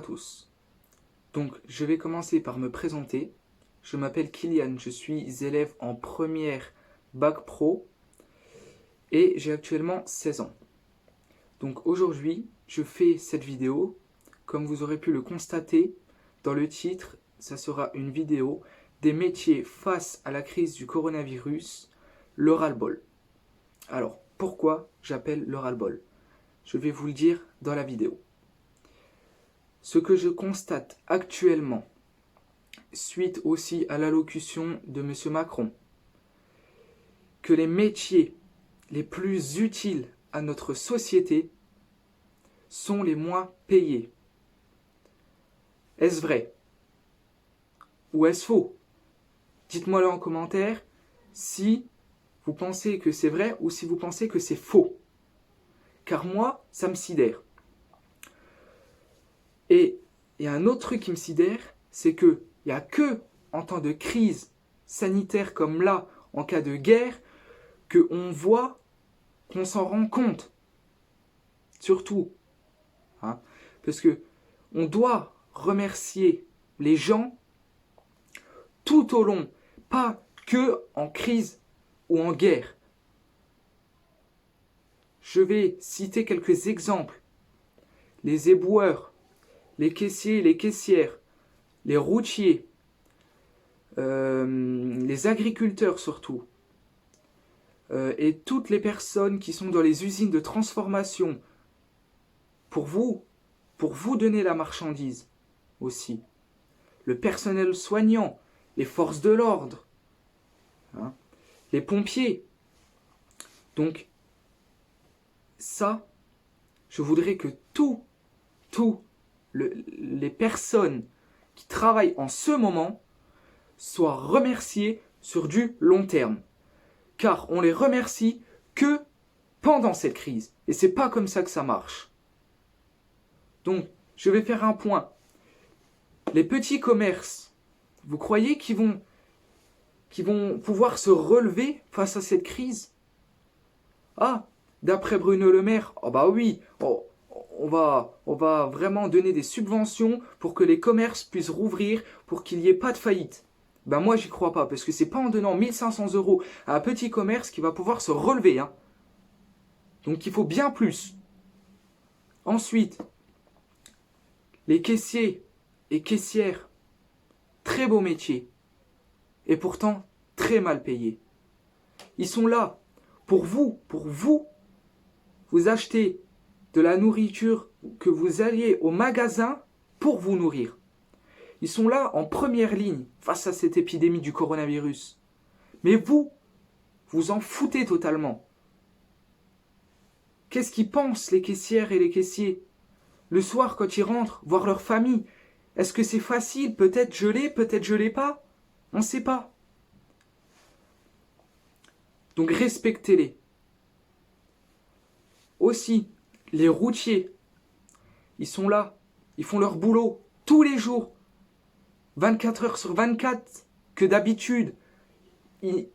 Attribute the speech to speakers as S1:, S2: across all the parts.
S1: à tous. Donc, je vais commencer par me présenter. Je m'appelle Kylian, je suis élève en première Bac Pro et j'ai actuellement 16 ans. Donc aujourd'hui, je fais cette vidéo. Comme vous aurez pu le constater, dans le titre, ça sera une vidéo des métiers face à la crise du coronavirus, le ras-le-bol. Alors, pourquoi j'appelle le ras-le-bol ? Je vais vous le dire dans la vidéo. Ce que je constate actuellement, suite aussi à l'allocution de M. Macron, que les métiers les plus utiles à notre société sont les moins payés. Est-ce vrai ? Ou est-ce faux ? Dites-moi-le en commentaire si vous pensez que c'est vrai ou si vous pensez que c'est faux. Car moi, ça me sidère. Et il y a un autre truc qui me sidère, c'est qu'il n'y a que en temps de crise sanitaire comme là, en cas de guerre, qu'on voit, qu'on s'en rend compte. Surtout. Parce que on doit remercier les gens tout au long, pas que en crise ou en guerre. Je vais citer quelques exemples. Les éboueurs, les caissiers, les caissières, les routiers, les agriculteurs surtout, et toutes les personnes qui sont dans les usines de transformation pour vous donner la marchandise aussi. Le personnel soignant, les forces de l'ordre, les pompiers. Donc, ça, je voudrais que les personnes qui travaillent en ce moment soient remerciées sur du long terme. Car on les remercie que pendant cette crise. Et c'est pas comme ça que ça marche. Donc, je vais faire un point. Les petits commerces, vous croyez qu'ils vont pouvoir se relever face à cette crise ? Ah, d'après Bruno Le Maire, oh bah oui, on va vraiment donner des subventions pour que les commerces puissent rouvrir, pour qu'il n'y ait pas de faillite. Ben moi, j'y crois pas, parce que c'est pas en donnant 1500 € à un petit commerce qui va pouvoir se relever. Donc il faut bien plus. Ensuite, les caissiers et caissières, très beau métier, et pourtant très mal payés. Ils sont là pour vous achetez de la nourriture, que vous alliez au magasin pour vous nourrir. Ils sont là en première ligne face à cette épidémie du coronavirus. Mais vous en foutez totalement. Qu'est-ce qu'ils pensent les caissières et les caissiers ? Le soir quand ils rentrent, voir leur famille, est-ce que c'est facile ? Peut-être je l'ai, peut-être je l'ai pas. On ne sait pas. Donc respectez-les. Aussi, les routiers, ils sont là, ils font leur boulot tous les jours, 24 heures sur 24, que d'habitude, ils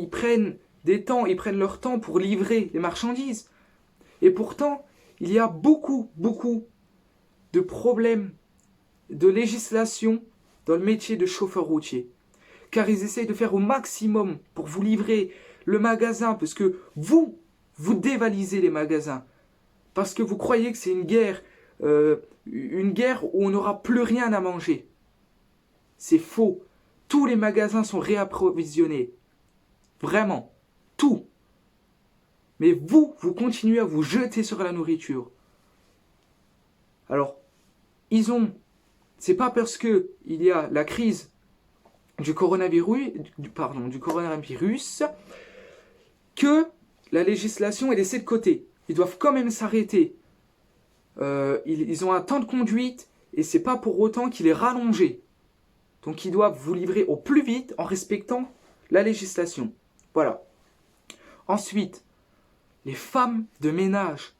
S1: prennent leur temps pour livrer les marchandises. Et pourtant, il y a beaucoup de problèmes de législation dans le métier de chauffeur routier. Car ils essayent de faire au maximum pour vous livrer le magasin, parce que vous dévalisez les magasins. Parce que vous croyez que c'est une guerre où on n'aura plus rien à manger. C'est faux. Tous les magasins sont réapprovisionnés. Vraiment. Tout. Mais vous continuez à vous jeter sur la nourriture. Alors, c'est pas parce que il y a la crise du coronavirus que la législation est laissée de côté. Ils doivent quand même s'arrêter. Ils ont un temps de conduite et c'est pas pour autant qu'il est rallongé. Donc ils doivent vous livrer au plus vite en respectant la législation. Voilà. Ensuite, les femmes de ménage.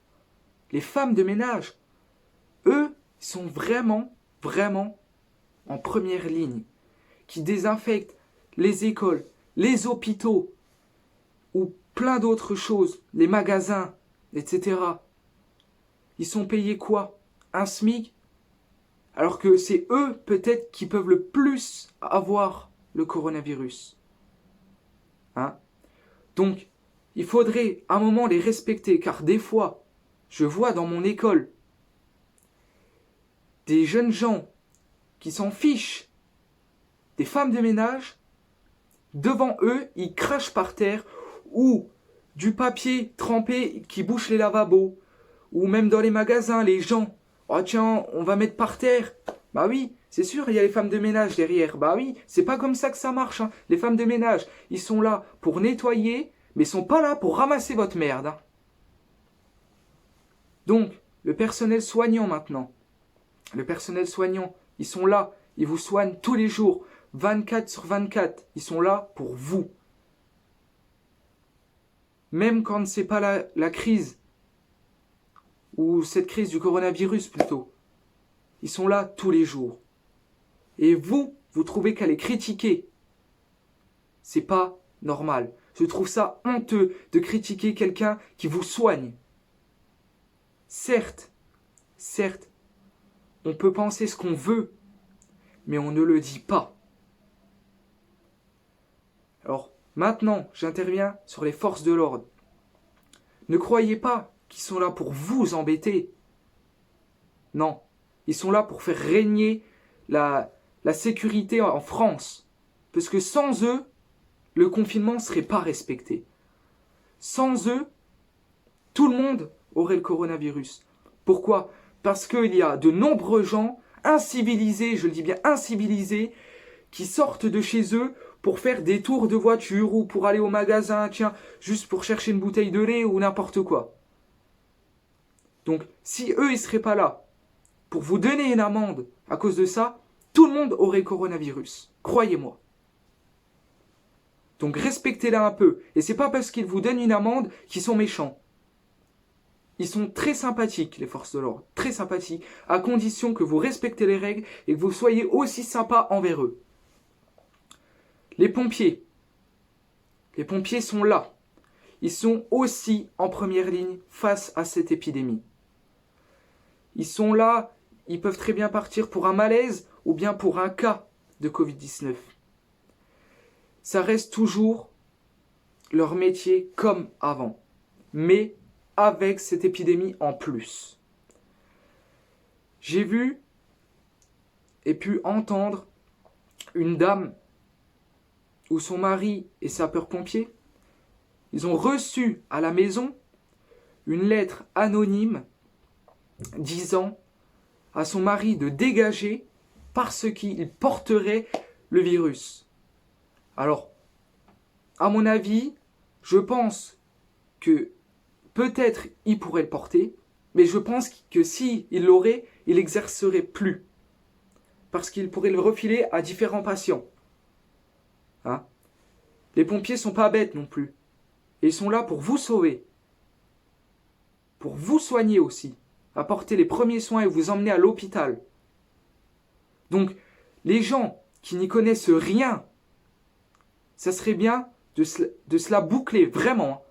S1: Les femmes de ménage, eux, sont vraiment en première ligne. Qui désinfectent les écoles, les hôpitaux ou plein d'autres choses, les magasins, etc. Ils sont payés quoi ? Un SMIC ? alors que c'est eux peut-être qui peuvent le plus avoir le coronavirus. Hein? Donc, il faudrait à un moment les respecter, car des fois, je vois dans mon école des jeunes gens qui s'en fichent des femmes de ménage, devant eux, ils crachent par terre, ou du papier trempé qui bouche les lavabos, ou même dans les magasins, les gens, oh tiens, on va mettre par terre. Bah oui, c'est sûr, il y a les femmes de ménage derrière. Bah oui, c'est pas comme ça que ça marche. Hein. Les femmes de ménage, ils sont là pour nettoyer, mais ils sont pas là pour ramasser votre merde. Hein. Donc, le personnel soignant maintenant, le personnel soignant, ils sont là, ils vous soignent tous les jours, 24/24, ils sont là pour vous. Même quand c'est pas la crise, ou cette crise du coronavirus plutôt, ils sont là tous les jours. Et vous trouvez qu'à les critiquer, c'est pas normal. Je trouve ça honteux de critiquer quelqu'un qui vous soigne. Certes, on peut penser ce qu'on veut, mais on ne le dit pas. Alors, maintenant, j'interviens sur les forces de l'ordre. Ne croyez pas qu'ils sont là pour vous embêter. Non, ils sont là pour faire régner la sécurité en France. Parce que sans eux, le confinement ne serait pas respecté. Sans eux, tout le monde aurait le coronavirus. Pourquoi ? Parce qu'il y a de nombreux gens incivilisés, je le dis bien incivilisés, qui sortent de chez eux pour faire des tours de voiture ou pour aller au magasin, tiens, juste pour chercher une bouteille de lait ou n'importe quoi. Donc, si eux, ils ne seraient pas là pour vous donner une amende à cause de ça, tout le monde aurait le coronavirus. Croyez-moi. Donc, respectez-la un peu. Et c'est pas parce qu'ils vous donnent une amende qu'ils sont méchants. Ils sont très sympathiques, les forces de l'ordre. Très sympathiques, à condition que vous respectez les règles et que vous soyez aussi sympa envers eux. Les pompiers sont là. Ils sont aussi en première ligne face à cette épidémie. Ils sont là, ils peuvent très bien partir pour un malaise ou bien pour un cas de Covid-19. Ça reste toujours leur métier comme avant, mais avec cette épidémie en plus. J'ai vu et pu entendre une dame où son mari est sapeur-pompier. Ils ont reçu à la maison une lettre anonyme disant à son mari de dégager parce qu'il porterait le virus. Alors, à mon avis, je pense que peut-être il pourrait le porter, mais je pense que s'il l'aurait, il n'exercerait plus. Parce qu'il pourrait le refiler à différents patients. Hein? Les pompiers ne sont pas bêtes non plus. Et ils sont là pour vous sauver. Pour vous soigner aussi. Apporter les premiers soins et vous emmener à l'hôpital. Donc, les gens qui n'y connaissent rien, ça serait bien de se la boucler, vraiment.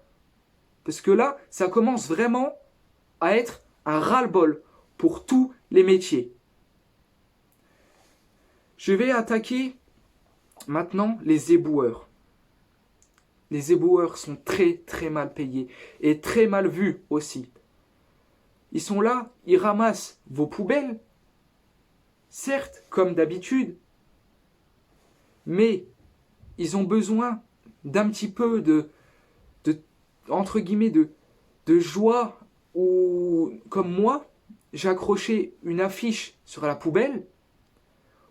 S1: Parce que là, ça commence vraiment à être un ras-le-bol pour tous les métiers. Je vais attaquer maintenant les éboueurs. Les éboueurs sont très très mal payés et très mal vus aussi. Ils sont là, ils ramassent vos poubelles, certes comme d'habitude, mais ils ont besoin d'un petit peu de entre guillemets de joie, ou comme moi, j'ai accroché une affiche sur la poubelle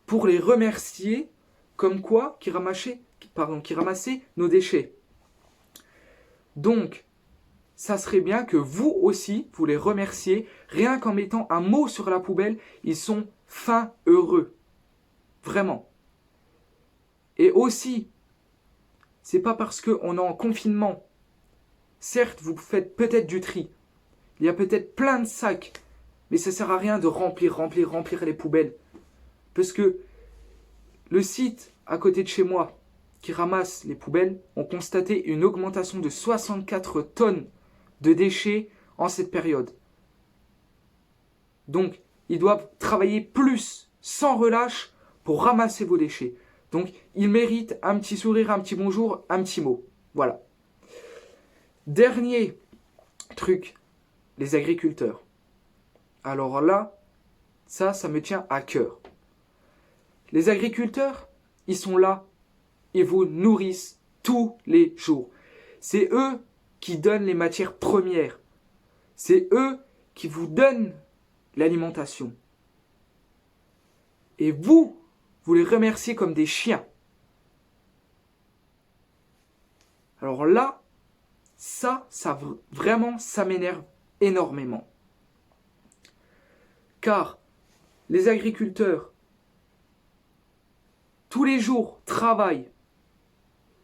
S1: pour les remercier comme quoi qui ramassaient nos déchets. Donc, ça serait bien que vous aussi, vous les remerciez, rien qu'en mettant un mot sur la poubelle, ils sont fins heureux. Vraiment. Et aussi, c'est pas parce qu'on est en confinement. Certes, vous faites peut-être du tri. Il y a peut-être plein de sacs. Mais ça sert à rien de remplir les poubelles. Parce que le site à côté de chez moi qui ramasse les poubelles ont constaté une augmentation de 64 tonnes de déchets en cette période. Donc, ils doivent travailler plus, sans relâche, pour ramasser vos déchets. Donc, ils méritent un petit sourire, un petit bonjour, un petit mot. Voilà. Dernier truc, les agriculteurs. Alors là, ça me tient à cœur. Les agriculteurs, ils sont là, ils vous nourrissent tous les jours. C'est eux qui donnent les matières premières. C'est eux qui vous donnent l'alimentation. Et vous les remerciez comme des chiens. Alors là, ça vraiment, ça m'énerve énormément. Car les agriculteurs, tous les jours, travaillent.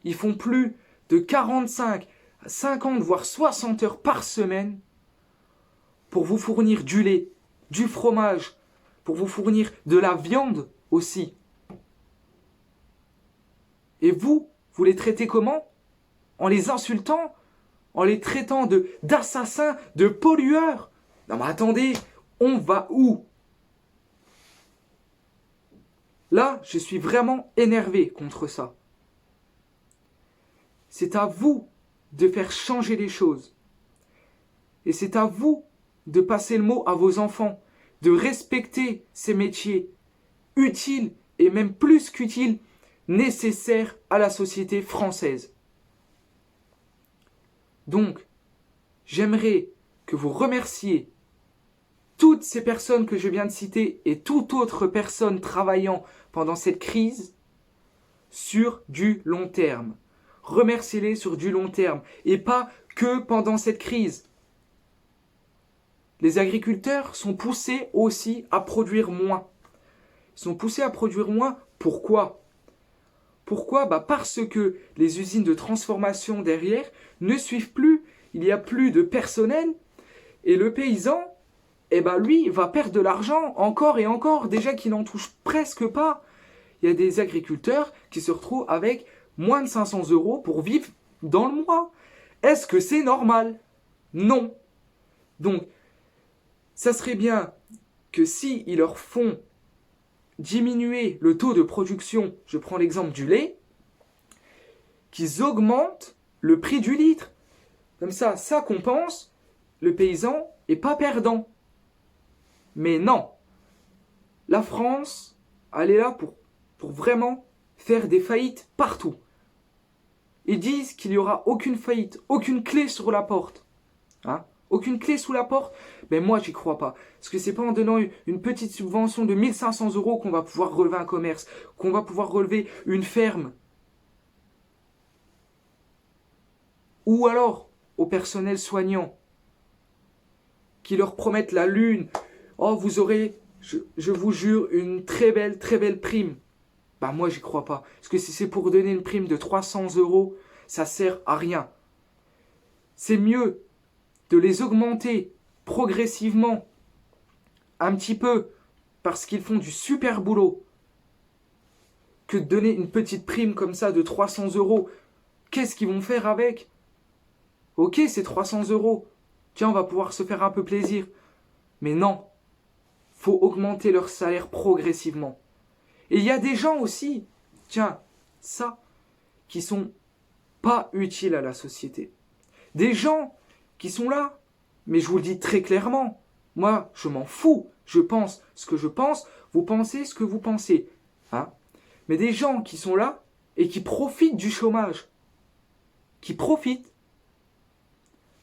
S1: Ils font plus de 45, 50, voire 60 heures par semaine pour vous fournir du lait, du fromage, pour vous fournir de la viande aussi. Et vous les traitez comment? En les insultant? En les traitant d'assassins, de pollueurs? Non mais attendez, on va où? Là, je suis vraiment énervé contre ça. C'est à vous de faire changer les choses. Et c'est à vous de passer le mot à vos enfants, de respecter ces métiers utiles et même plus qu'utiles, nécessaires à la société française. Donc, j'aimerais que vous remerciez toutes ces personnes que je viens de citer et toute autre personne travaillant pendant cette crise sur du long terme. Remerciez-les sur du long terme et pas que pendant cette crise. Les agriculteurs sont poussés aussi à produire moins. Ils sont poussés à produire moins. Pourquoi ? Pourquoi ? Parce que les usines de transformation derrière ne suivent plus. Il n'y a plus de personnel. Et le paysan, lui, va perdre de l'argent encore et encore. Déjà qu'il n'en touche presque pas. Il y a des agriculteurs qui se retrouvent avec moins de 500 € pour vivre dans le mois. Est-ce que c'est normal ? Non. Donc, ça serait bien que si ils leur font diminuer le taux de production, je prends l'exemple du lait, qu'ils augmentent le prix du litre. Comme ça compense, le paysan n'est pas perdant. Mais non, la France, elle est là pour vraiment faire des faillites partout. Ils disent qu'il n'y aura aucune faillite, aucune clé sur la porte. Aucune clé sous la porte, mais moi j'y crois pas. Parce que c'est pas en donnant une petite subvention de 1500 € qu'on va pouvoir relever un commerce, qu'on va pouvoir relever une ferme. Ou alors au personnel soignant, qui leur promettent la lune. Oh, vous aurez, je vous jure, une très belle prime. Moi j'y crois pas. Parce que si c'est pour donner une prime de 300 €, ça sert à rien. C'est mieux de les augmenter progressivement, un petit peu, parce qu'ils font du super boulot, que de donner une petite prime comme ça de 300 €. Qu'est-ce qu'ils vont faire avec ? Ok, c'est 300 €. Tiens, on va pouvoir se faire un peu plaisir. Mais non, faut augmenter leur salaire progressivement. Et il y a des gens aussi, qui sont pas utiles à la société. Des gens qui sont là, mais je vous le dis très clairement, moi je m'en fous, je pense ce que je pense, vous pensez ce que vous pensez. Mais des gens qui sont là et qui profitent du chômage, qui profitent,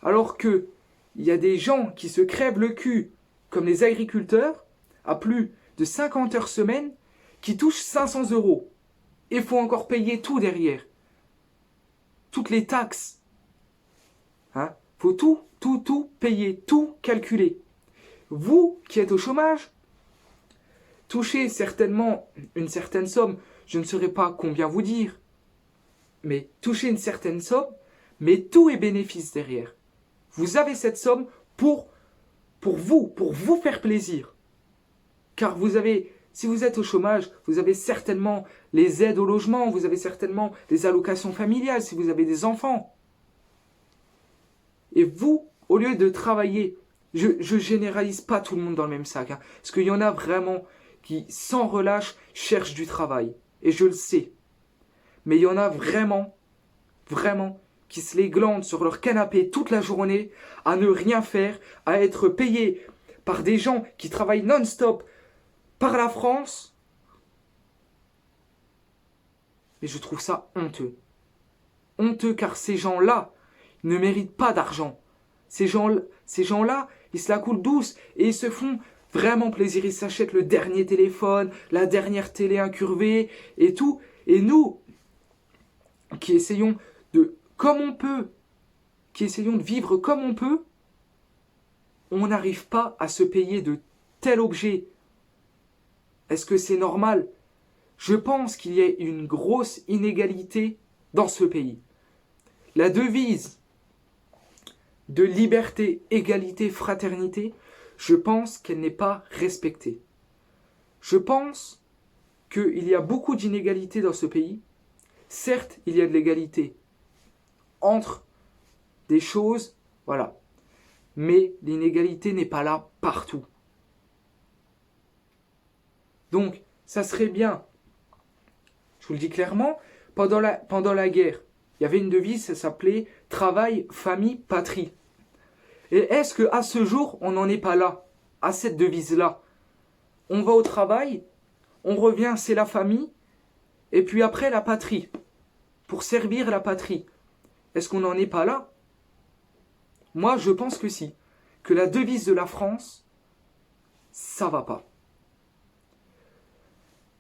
S1: alors que il y a des gens qui se crèvent le cul, comme les agriculteurs, à plus de 50 heures semaine, qui touchent 500 €. Et il faut encore payer tout derrière. Toutes les taxes. Faut tout payer, tout calculer. Vous qui êtes au chômage, touchez certainement une certaine somme, je ne saurais pas combien vous dire, mais touchez une certaine somme, mais tout est bénéfice derrière. Vous avez cette somme pour vous faire plaisir. Car si vous êtes au chômage, vous avez certainement les aides au logement, vous avez certainement les allocations familiales si vous avez des enfants. Et vous, au lieu de travailler Je généralise pas tout le monde dans le même sac, hein, parce qu'il y en a vraiment qui, sans relâche, cherchent du travail. Et je le sais. Mais il y en a vraiment, vraiment, qui se les glandent sur leur canapé toute la journée, à ne rien faire, à être payés par des gens qui travaillent non-stop par la France. Mais je trouve ça honteux. Honteux car ces gens-là ne méritent pas d'argent. Ces gens-là, ils se la coulent douce et ils se font vraiment plaisir. Ils s'achètent le dernier téléphone, la dernière télé incurvée et tout. Et nous, qui essayons de, comme on peut, qui essayons de vivre comme on peut, on n'arrive pas à se payer de tel objet. Est-ce que c'est normal? Je pense qu'il y a une grosse inégalité dans ce pays. La devise de liberté, égalité, fraternité, je pense qu'elle n'est pas respectée. Je pense qu'il y a beaucoup d'inégalités dans ce pays. Certes, il y a de l'égalité entre des choses, voilà. Mais l'inégalité n'est pas là partout. Donc, ça serait bien, je vous le dis clairement, pendant la guerre, il y avait une devise, ça s'appelait « Travail, famille, patrie ». Et est-ce qu'à ce jour, on n'en est pas là, à cette devise-là? On va au travail, on revient, c'est la famille, et puis après la patrie, pour servir la patrie. Est-ce qu'on n'en est pas là? Moi, je pense que si. Que la devise de la France, ça va pas.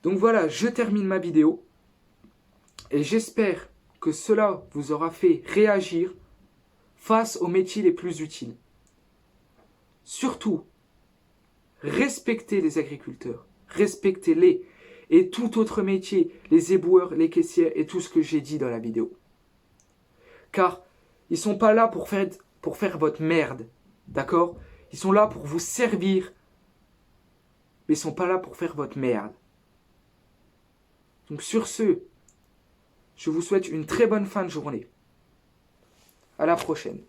S1: Donc voilà, je termine ma vidéo. Et j'espère que cela vous aura fait réagir face aux métiers les plus utiles. Surtout, respectez les agriculteurs, respectez-les. Et tout autre métier, les éboueurs, les caissières et tout ce que j'ai dit dans la vidéo. Car ils ne sont pas là pour faire votre merde, d'accord? Ils sont là pour vous servir, mais ils ne sont pas là pour faire votre merde. Donc sur ce, je vous souhaite une très bonne fin de journée. À la prochaine.